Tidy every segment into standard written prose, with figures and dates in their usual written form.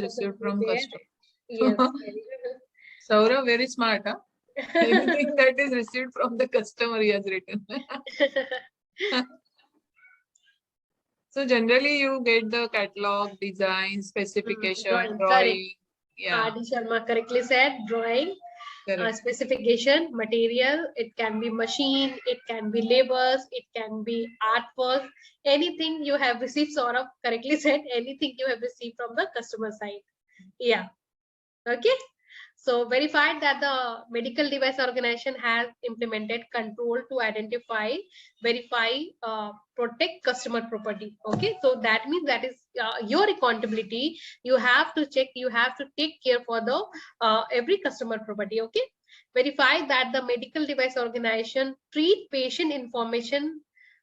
received from customer. Yes. Saurav, very smart, huh? Anything that is received from the customer, he has written. So generally you get the catalog, design, specification, drawing. Yeah. Adi Sharma correctly said drawing, specification, material. It can be machine, it can be labels, it can be artwork. Anything you have received, sort of correctly said, anything you have received from the customer side. Yeah. Okay. So verified that the medical device organization has implemented control to identify, verify, protect customer property. Okay, so that means that is your accountability. You have to check, you have to take care for the every customer property. Okay, verify that the medical device organization treat patient information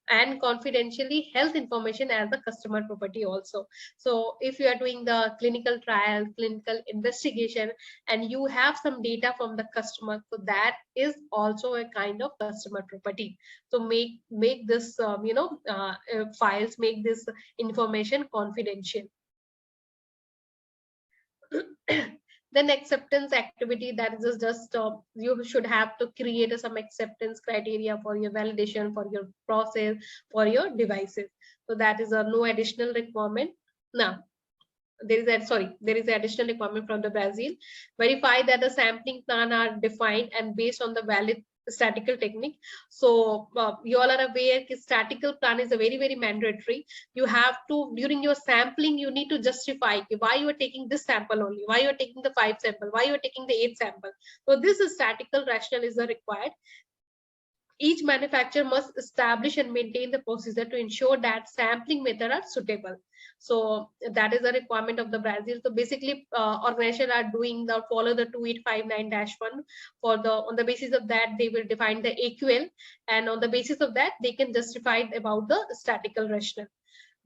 and confidentially health information as the customer property also. So if you are doing the clinical trial, clinical investigation, and you have some data from the customer, so that is also a kind of customer property. So make this files, make this information confidential. Then acceptance activity, that is just you should have to create some acceptance criteria for your validation, for your process, for your devices. So that is a no additional requirement. Now there is an additional requirement from the Brazil. Verify that the sampling plan are defined and based on the valid statistical technique. So you all are aware that statistical plan is a very mandatory. You have to, during your sampling, you need to justify why you are taking this sample only, why you are taking the 5 sample, why you are taking the 8 sample. So this is statistical rationale is required. Each manufacturer must establish and maintain the procedure to ensure that sampling methods are suitable. So that is a requirement of the Brazil. So basically, organizations are doing the follow the 2859-1 for the, on the basis of that they will define the AQL, and on the basis of that they can justify about the statistical rationale.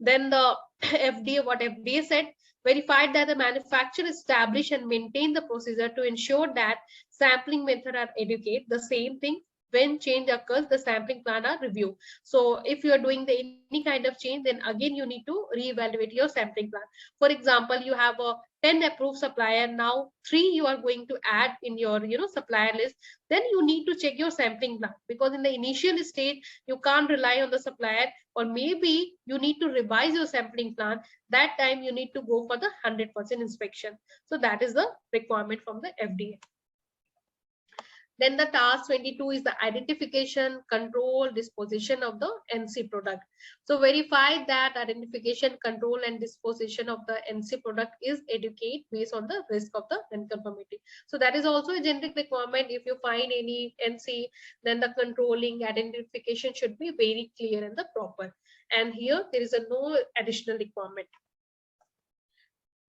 Then the FDA, what FDA said, verified that the manufacturer establish and maintain the procedure to ensure that sampling methods are adequate. The same thing, when change occurs, the sampling plan are reviewed. So if you are doing any kind of change, then again you need to reevaluate your sampling plan. For example, you have a 10 approved supplier, now 3 you are going to add in your supplier list, then you need to check your sampling plan, because in the initial stage you can't rely on the supplier, or maybe you need to revise your sampling plan. That time you need to go for the 100% inspection. So that is the requirement from the FDA. Then the task 22 is the identification, control, disposition of the NC product. So verify that identification, control, and disposition of the NC product is adequate based on the risk of the non-conformity. So that is also a generic requirement. If you find any NC, then the controlling identification should be very clear and the proper. And here there is a no additional requirement.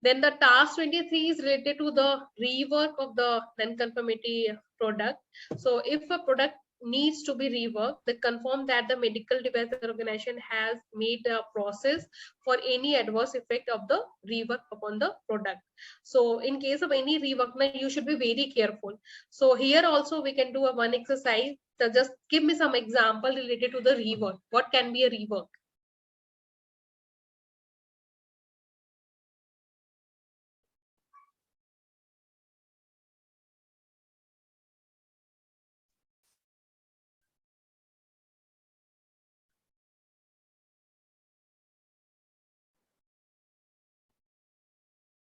Then the task 23 is related to the rework of the non-conformity product. So if a product needs to be reworked, they confirm that the medical device organization has made a process for any adverse effect of the rework upon the product. So in case of any rework, you should be very careful. So here also we can do a one exercise. So just give me some example related to the rework. What can be a rework?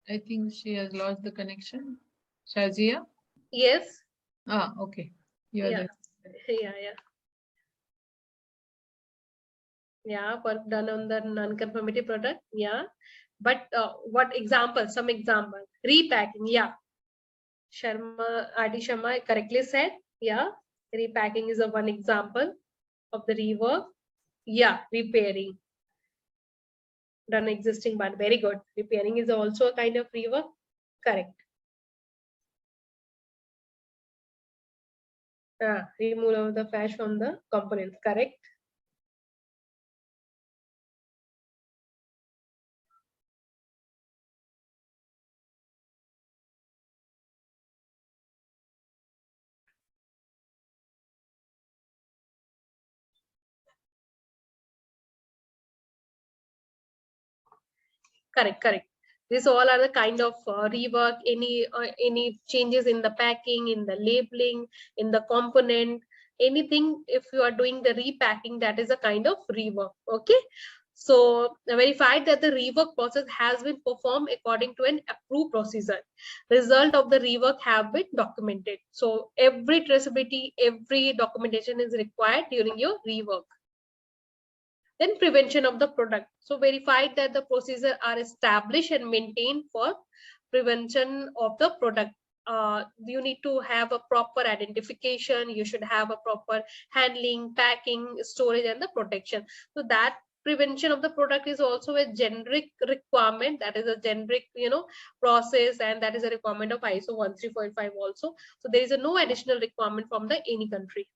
I think she has lost the connection. Shazia? Yes. Ah, okay. You are Yeah. there. Yeah, work done on the non-conformity product. Yeah, but what example? Some example. Repacking. Yeah, Adi Sharma correctly said. Yeah, repacking is a one example of the rework. Yeah, repairing. Done existing but very good. Repairing is also a kind of rework. Correct. Remove the flash from the components. Correct. Correct. These all are the kind of rework, any changes in the packing, in the labeling, in the component, anything. If you are doing the repacking, that is a kind of rework. Okay. So verified that the rework process has been performed according to an approved procedure. Result of the rework have been documented. So every traceability, every documentation is required during your rework. Then prevention of the product. So verified that the procedures are established and maintained for prevention of the product. You need to have a proper identification. You should have a proper handling, packing, storage, and the protection. So that prevention of the product is also a generic requirement. That is a generic, process, and that is a requirement of ISO 13485 also. So there is no additional requirement from the any country.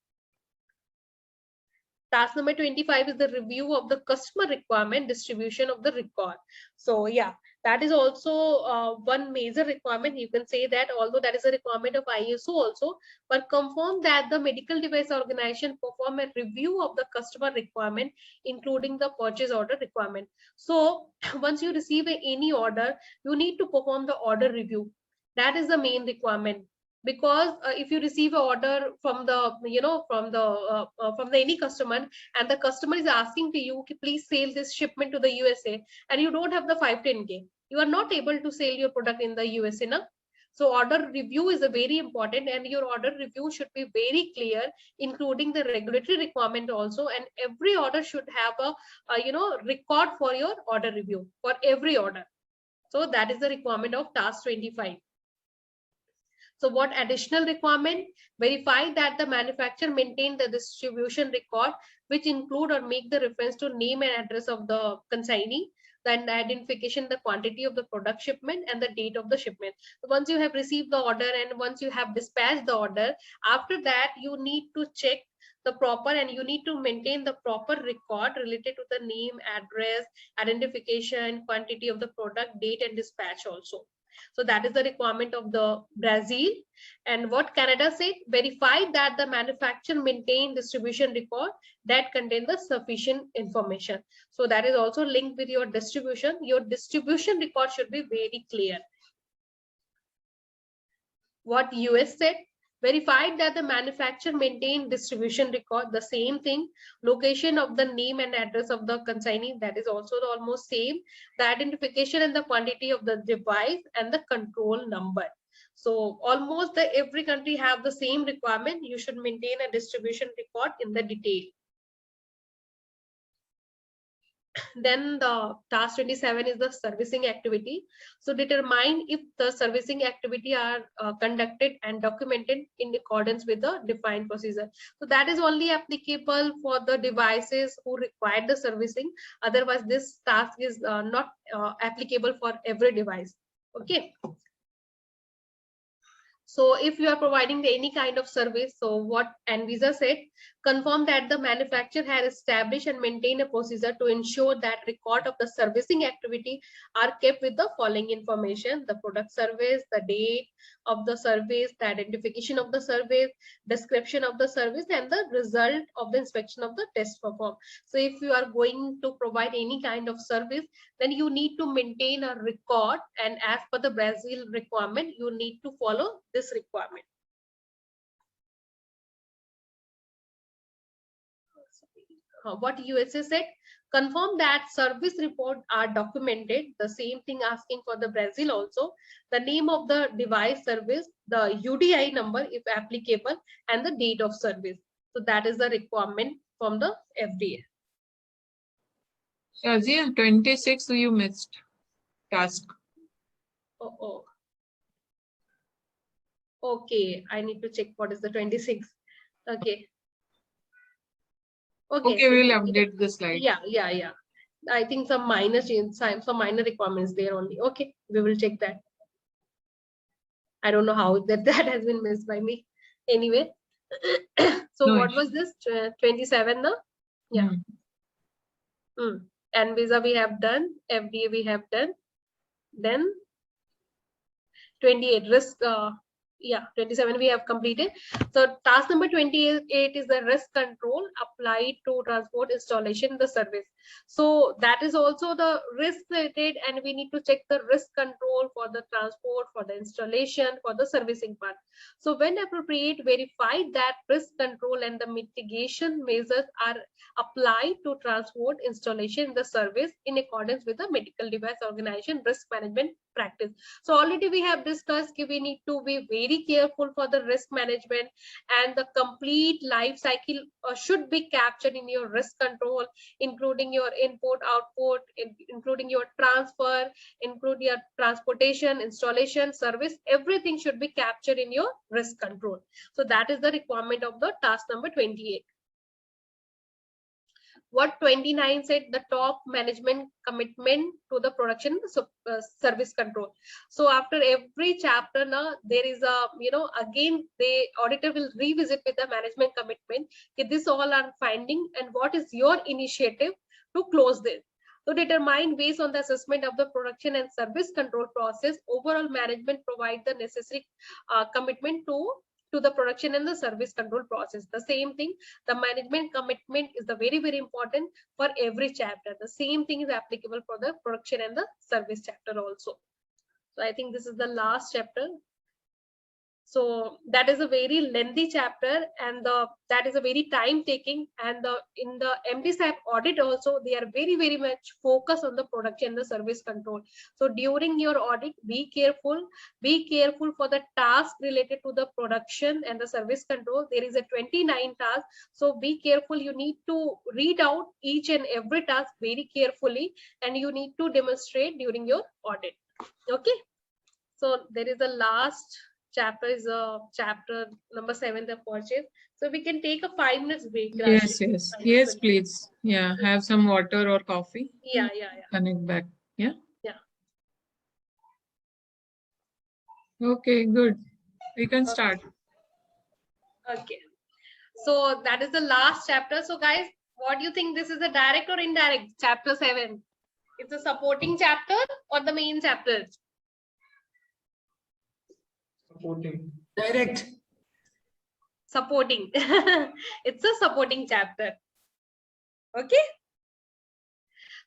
Task number 25 is the review of the customer requirement, distribution of the record. So yeah, that is also one major requirement. You can say that, although that is a requirement of ISO also, but confirm that the medical device organization perform a review of the customer requirement, including the purchase order requirement. So once you receive any order, you need to perform the order review. That is the main requirement. Because if you receive an order from the from the any customer, and the customer is asking to you, please sell this shipment to the USA, and you don't have the 510K, you are not able to sell your product in the USA now. So order review is a very important, and your order review should be very clear, including the regulatory requirement also, and every order should have a record for your order review for every order. So that is the requirement of task 25. So what additional requirement? Verify that the manufacturer maintain the distribution record, which include or make the reference to name and address of the consignee, then the identification, the quantity of the product shipment, and the date of the shipment. Once you have received the order and once you have dispatched the order, after that you need to check the proper, and you need to maintain the proper record related to the name, address, identification, quantity of the product, date, and dispatch also. So that is the requirement of the Brazil. And what Canada said, verify that the manufacturer maintain distribution record that contain the sufficient information. So that is also linked with your distribution. Your distribution record should be very clear. What US said, verified that the manufacturer maintain distribution record, the same thing. Location of the name and address of the consignee, that is also almost same. The identification and the quantity of the device, and the control number. So almost every country have the same requirement. You should maintain a distribution record in the detail. Then the task 27 is the servicing activity. So determine if the servicing activity are conducted and documented in accordance with the defined procedure. So that is only applicable for the devices who require the servicing. Otherwise, this task is not applicable for every device. Okay. So if you are providing any kind of service, so what ANVISA said, confirm that the manufacturer has established and maintained a procedure to ensure that record of the servicing activity are kept with the following information: the product service, the date of the service, the identification of the service, description of the service, and the result of the inspection of the test performed. So if you are going to provide any kind of service, then you need to maintain a record, and as per the Brazil requirement, you need to follow this requirement. What USA said, confirm that service report are documented, the same thing asking for the Brazil also, the name of the device service, the UDI number if applicable, and the date of service. So that is the requirement from the FDA. Shazia, 26 you missed task. Oh. Okay, I need to check what is the 26. Okay, we'll update the slide. Yeah. I think some minor change, some minor requirements there only. Okay, we will check that. I don't know how that has been missed by me. Anyway, so No what issue. was this 27 now? Yeah. ANVISA we have done, FDA we have done. Then 28 risk Yeah, 27 we have completed. So task number 28 is the risk control applied to transport installation the service. So that is also the risk related, and we need to check the risk control for the transport, for the installation, for the servicing part. So when appropriate, verify that risk control and the mitigation measures are applied to transport installation the service in accordance with the medical device organization risk management practice. So already we have discussed that we need to be very careful for the risk management, and the complete life cycle should be captured in your risk control, including your input, output, including your transfer, include your transportation, installation, service, everything should be captured in your risk control. So that is the requirement of the task number 28. What 29 said, the top management commitment to the production service control. So after every chapter now there is a, again the auditor will revisit with the management commitment. Okay, this all are finding and what is your initiative to close this. To determine based on the assessment of the production and service control process, overall management provide the necessary commitment to the production and the service control process. The same thing, the management commitment is the very, very important for every chapter. The same thing is applicable for the production and the service chapter also. So I think this is the last chapter. So that is a very lengthy chapter, and that is a very time taking, and in the MDSAP audit also they are very, very much focused on the production and the service control. So during your audit, be careful for the task related to the production and the service control. There is a 29 task, so be careful. You need to read out each and every task very carefully, and you need to demonstrate during your audit. Okay, so there is the last chapter is chapter number 7, the purchase. So we can take a 5 minutes break. Yes, yes, please. Yeah, have some water or coffee. Yeah. Connect back. Yeah. Yeah. Okay, good. We can start. Okay. So that is the last chapter. So guys, what do you think? This is a direct or indirect? Chapter 7. It's a supporting chapter or the main chapter? Supporting. Direct. Supporting. It's a supporting chapter. Okay.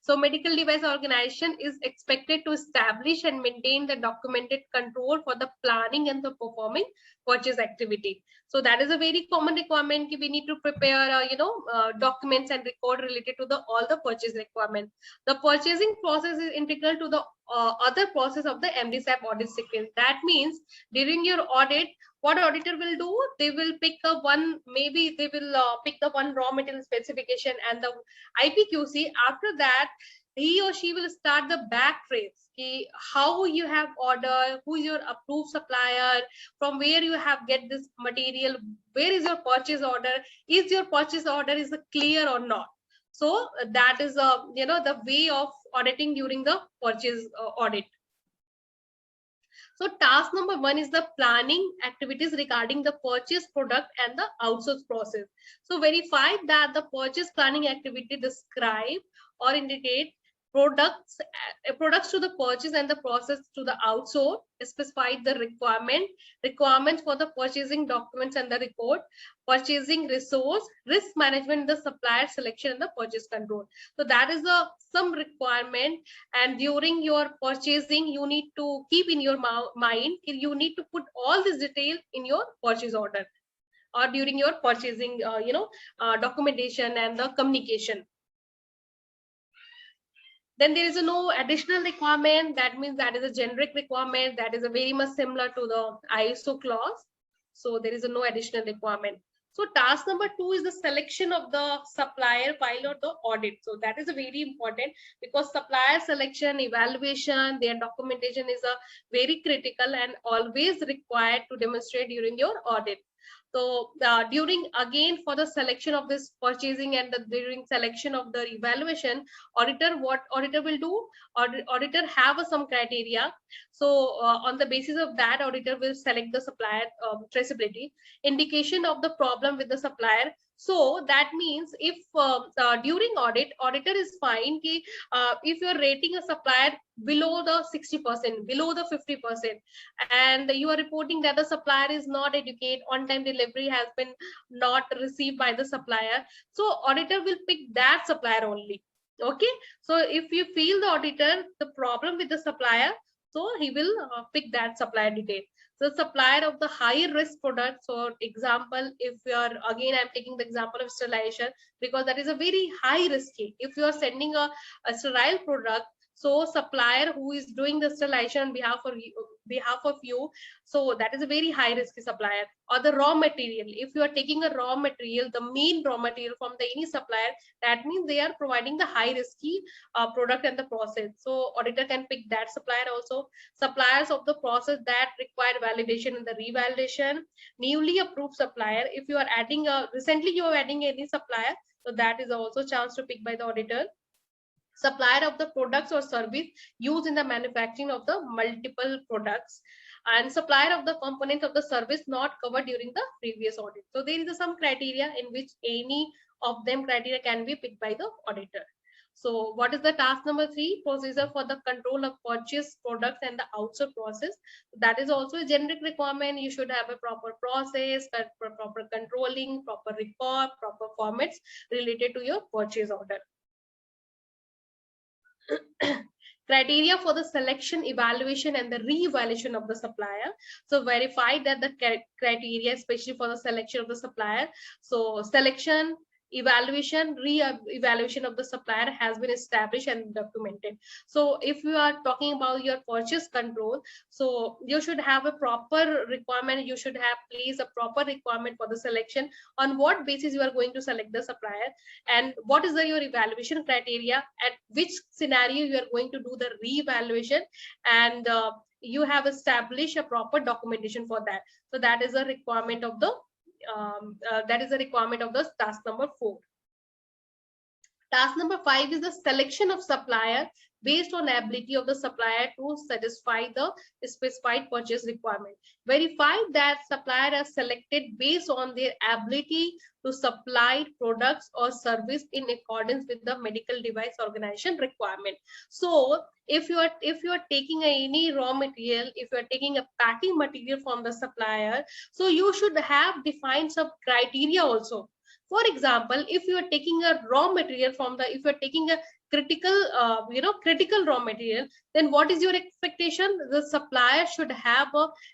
So medical device organization is expected to establish and maintain the documented control for the planning and the performing purchase activity. So that is a very common requirement. We need to prepare, documents and record related to all the purchase requirement. The purchasing process is integral to the other process of the MDSAP audit sequence. That means during your audit, what auditor will do? They will pick up one, maybe they will pick up one raw material specification and the IPQC. After that, he or she will start the back trace. How you have ordered, who is your approved supplier, from where you have get this material, where is your purchase order, is your purchase order is clear or not. So that is the way of auditing during the purchase audit. So task number 1 is the planning activities regarding the purchase product and the outsource process. So verify that the purchase planning activity describe or indicate products to the purchase and the process to the outsource, specify the requirements for the purchasing documents and the report, purchasing resource, risk management, the supplier selection and the purchase control. So that is some requirement, and during your purchasing you need to keep in your mind, you need to put all this detail in your purchase order or during your purchasing documentation and the communication. Then there is no additional requirement. That means that is a generic requirement that is a very much similar to the ISO clause. So there is no additional requirement. So task number 2 is the selection of the supplier file or the audit. So that is a very important, because supplier selection, evaluation, their documentation is a very critical and always required to demonstrate during your audit. So during again for the selection of this purchasing and during selection of the evaluation, what auditor will do, auditor have some criteria. So on the basis of that, auditor will select the supplier traceability, indication of the problem with the supplier. So that means if during audit, auditor is fine if you're rating a supplier below the 60%, below the 50%, and you are reporting that the supplier is not educated, on time delivery has been not received by the supplier, so auditor will pick that supplier only. Okay, so if you feel the auditor the problem with the supplier, so he will pick that supplier detail. So supplier of the higher risk products, for example, if you are, again I'm taking the example of sterilization because that is a very high risky. If you are sending a sterile product, so supplier who is doing the sterilization on behalf of you, so that is a very high risky supplier. Or the raw material, if you are taking a raw material, the main raw material from the any supplier, that means they are providing the high risky product and the process, so auditor can pick that supplier also. Suppliers of the process that require validation and the revalidation, newly approved supplier, if you are adding a recently you are adding any supplier, so that is also chance to pick by the auditor. Supplier of the products or service used in the manufacturing of the multiple products, and supplier of the components of the service not covered during the previous audit. So there is some criteria in which any of them criteria can be picked by the auditor. So what is the task number 3? Procedure for the control of purchase products and the outsource process. That is also a generic requirement. You should have a proper process, proper controlling, proper record, proper formats related to your purchase order. Criteria for the selection, evaluation, and the re-evaluation of the supplier. So verify that the criteria, especially for the selection of the supplier. So selection, evaluation, re-evaluation of the supplier has been established and documented. So if you are talking about your purchase control, so you should have a proper requirement, you should have placed a proper requirement for the selection, on what basis you are going to select the supplier, and what is your evaluation criteria, at which scenario you are going to do the re-evaluation, and you have established a proper documentation for that. So that is a requirement of the task number 4. Task number 5 is the selection of supplier based on ability of the supplier to satisfy the specified purchase requirement. Verify that supplier are selected based on their ability to supply products or service in accordance with the medical device organization requirement. So if you are taking any raw material, if you are taking a packing material from the supplier, so you should have defined some criteria also. For example, if you are taking a raw material from the, if you are taking a critical raw material, then what is your expectation? The supplier should have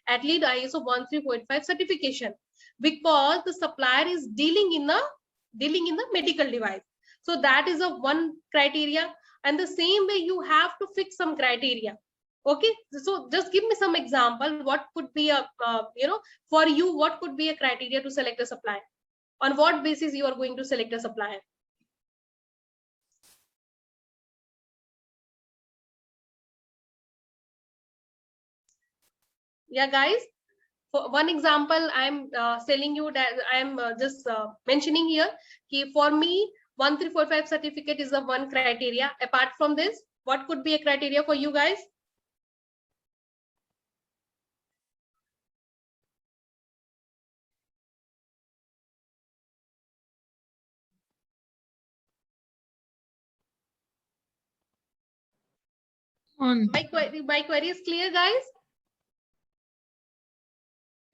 at least ISO 13485 certification, because the supplier is dealing in the medical device. So that is a one criteria, and the same way you have to fix some criteria. Okay, so just give me some example. What could be a for you, what could be a criteria to select a supplier? On what basis you are going to select a supplier? Yeah, guys. For one example, I'm telling you that I'm just mentioning here. For me, 13485 certificate is the one criteria. Apart from this, what could be a criteria for you guys? My query is clear, guys.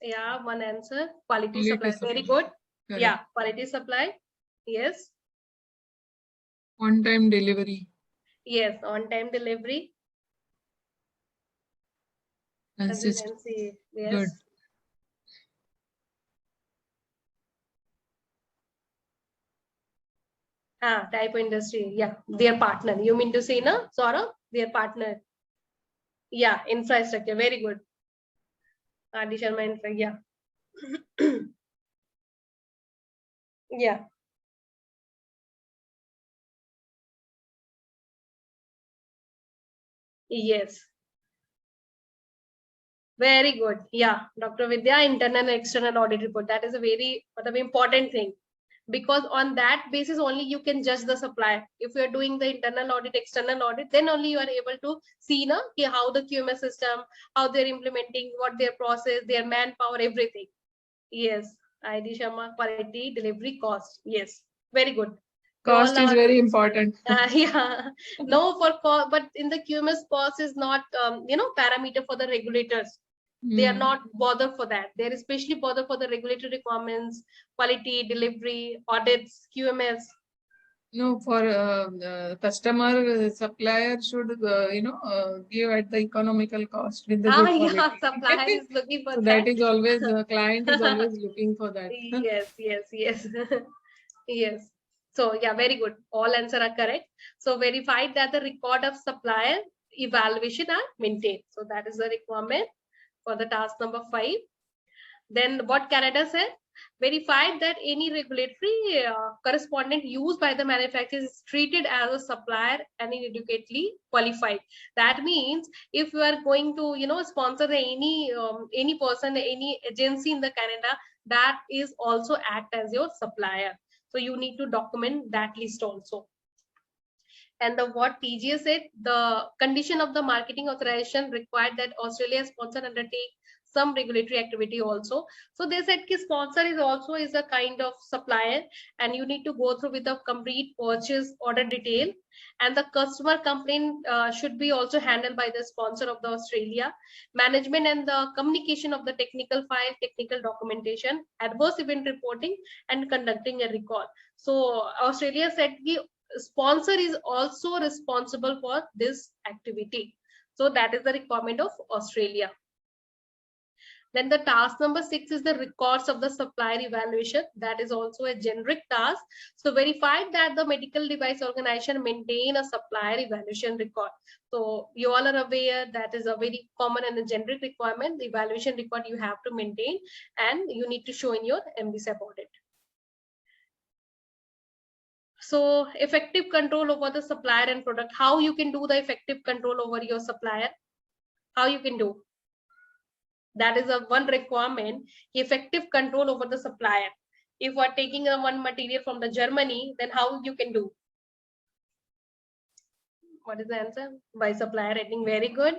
Yeah, one answer. Quality supply. Very good. Correct. Yeah, quality supply. Yes. On time delivery. Yes, on time delivery. As you can see, yes. Good. Type industry. Yeah, their partner. You mean to say, no, Saurabh? Their partner. Yeah, infrastructure. Very good. Additional infra. Yeah. Yeah. Yes. Very good. Yeah, Dr. Vidya, internal and external audit report. That is a very important thing, because on that basis only you can judge the supplier. If you are doing the internal audit, external audit, then only you are able to see how the QMS system, how they're implementing, what their process, their manpower, everything. Yes. ID Sharma, quality, delivery, cost. Yes, very good. You Cost all is are very important. yeah. No, for cost, but in the QMS, cost is not parameter for the regulators. They are Hmm. not bothered for that. They're especially bothered for the regulatory requirements, quality, delivery, audits, QMS. No, for customer, supplier should give at the economical cost with the Ah, good yeah, quality. supplier is looking for So that that. is always client is always looking for that. Yes, yes, yes. Yes. So yeah, very good. All answer are correct. So verified that the record of supplier evaluation are maintained. So that is the requirement for the task number 5. Then what Canada said, verified that any regulatory correspondent used by the manufacturer is treated as a supplier and inadequately qualified. That means if you are going to sponsor any person, any agency in the Canada, that is also act as your supplier. So you need to document that list also. And the what TGA said, the condition of the marketing authorization required that Australia sponsor undertake some regulatory activity also. So they said ki sponsor is also is a kind of supplier, and you need to go through with the complete purchase order detail, and the customer complaint should be also handled by the sponsor of the Australia. Management and the communication of the technical file, technical documentation, adverse event reporting, and conducting a record. So Australia said ki sponsor is also responsible for this activity. So that is the requirement of Australia. Then the task number 6 is the records of the supplier evaluation. That is also a generic task. So verify that the medical device organization maintain a supplier evaluation record. So you all are aware that is a very common and a generic requirement. The evaluation record you have to maintain, and you need to show in your MDSAP audit. So effective control over the supplier and product. How you can do the effective control over your supplier? How you can do? That is a one requirement, effective control over the supplier. If we're taking a one material from the Germany, then how you can do? What is the answer? By supplier rating, very good.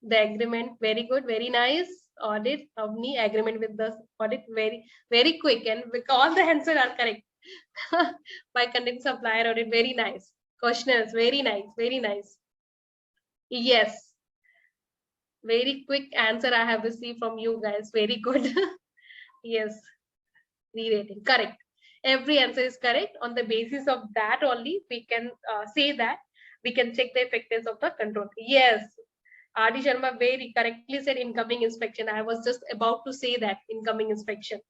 The agreement, very good, very nice. Audit, Avni, agreement with the audit, very, very quick, and all the answers are correct. By conducting supplier audit, very nice. Questionnaires, very nice, very nice. Yes, very quick answer I have received from you guys. Very good. Yes, re-rating, correct. Every answer is correct. On the basis of that only, we can say that we can check the effectiveness of the control. Yes, Adi Sharma very correctly said incoming inspection. I was just about to say that incoming inspection.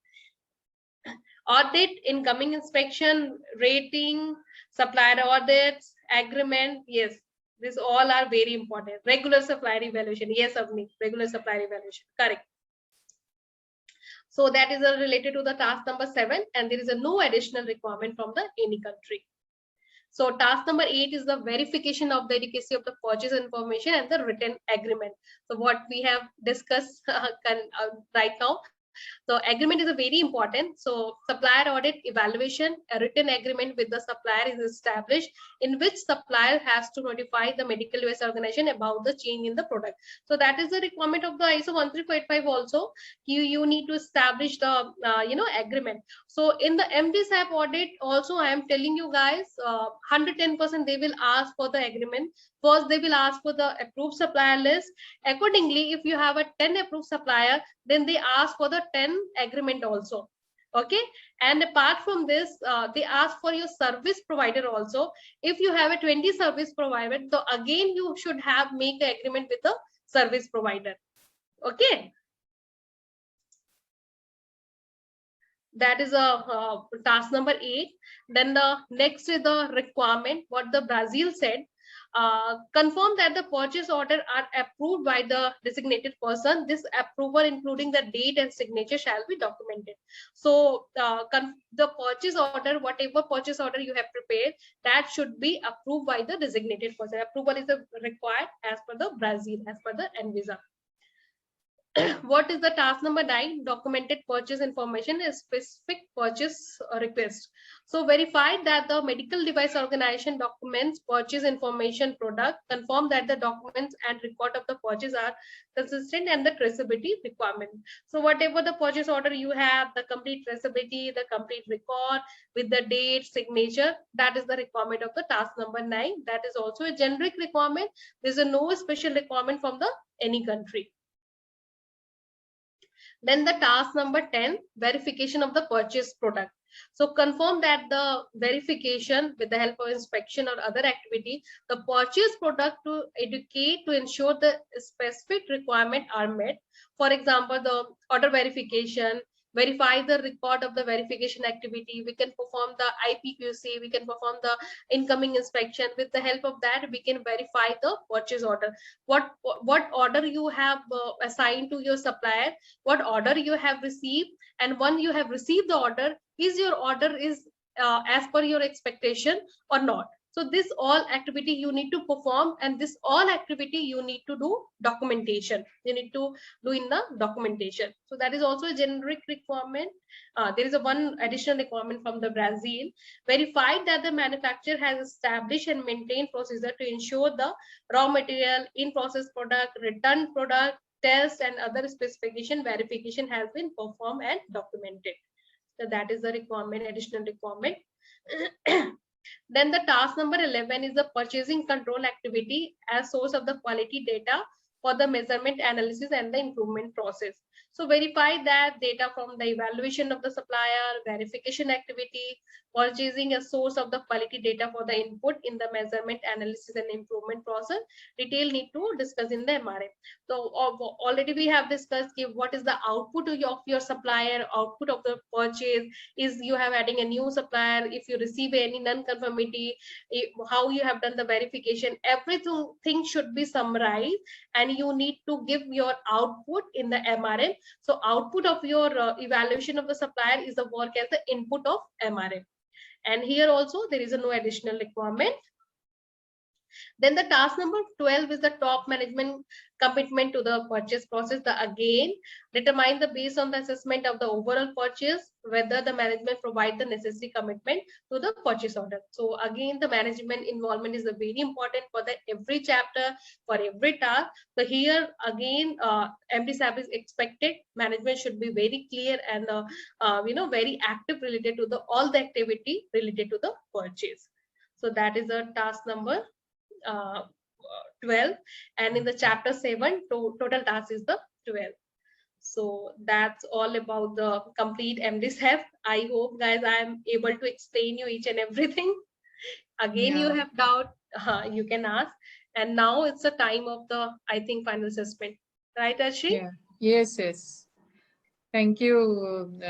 Audit, incoming inspection, rating, supplier audits, agreement. Yes, these all are very important. Regular supplier evaluation. Yes, Avni, regular supplier evaluation. Correct. So that is related to the task number 7, and there is a no additional requirement from the any country. So task number 8 is the verification of the adequacy of the purchase information and the written agreement. So what we have discussed right now. So agreement is a very important. So supplier audit evaluation, a written agreement with the supplier is established, in which supplier has to notify the medical device organization about the change in the product. So that is the requirement of the ISO 13485 also. You need to establish the agreement. So in the MDSAP audit also, I am telling you guys, 110% they will ask for the agreement. First, they will ask for the approved supplier list. Accordingly, if you have a 10 approved supplier, then they ask for the 10 agreement also. Okay, and apart from this, they ask for your service provider also. If you have a 20 service provider, so again you should have make an agreement with the service provider. Okay, that is a task number 8. Then the next is the requirement, what the Brazil said. Confirm that the purchase order are approved by the designated person. This approval, including the date and signature, shall be documented. So the purchase order, whatever purchase order you have prepared, that should be approved by the designated person. Approval is required as per the Brazil, as per the ANVISA. What is the task number 9? Documented purchase information is specific purchase request. So verify that the medical device organization documents purchase information product, confirm that the documents and record of the purchase are consistent and the traceability requirement. So whatever the purchase order you have, the complete traceability, the complete record with the date, signature, that is the requirement of the task number 9. That is also a generic requirement. There's no special requirement from the any country. Then the task number 10, verification of the purchase product. So confirm that the verification with the help of inspection or other activity, the purchase product to educate to ensure the specific requirement are met. For example, the order verification, verify the record of the verification activity. We can perform the IPQC, we can perform the incoming inspection. With the help of that, we can verify the purchase order. What order you have assigned to your supplier, what order you have received, and when you have received the order, is your order is as per your expectation or not. So this all activity you need to perform, and this all activity you need to do documentation. You need to do in the documentation. So that is also a generic requirement. There is a one additional requirement from the Brazil. Verify that the manufacturer has established and maintained procedure to ensure the raw material, in-process product, return product, test and other specification verification has been performed and documented. So that is the requirement, additional requirement. Then the task number 11 is the purchasing control activity as source of the quality data for the measurement analysis and the improvement process. So verify that data from the evaluation of the supplier, verification activity, purchasing a source of the quality data for the input in the measurement analysis and improvement process. Detail need to discuss in the MRM. So already we have discussed what is the output of your supplier, output of the purchase, is you have adding a new supplier, if you receive any non-conformity, how you have done the verification, everything should be summarized, and you need to give your output in the MRM. So output of your evaluation of the supplier is the work as the input of MRM. And here also there is no additional requirement. Then the task number 12 is the top management commitment to the purchase process. Again, determine the based on the assessment of the overall purchase, whether the management provide the necessary commitment to the purchase order. So again, the management involvement is very important for the every chapter, for every task. So here again, MDSAP is expected. Management should be very clear and very active related to the all the activity related to the purchase. So that is the task number 12, and in the chapter 7 total task is the 12. So that's all about the complete MDSAP. I hope guys I am able to explain you each and everything. Again, you have doubt, you can ask. And now it's the time of the, I think, final assessment, right Ashri? Yeah. Yes. Thank you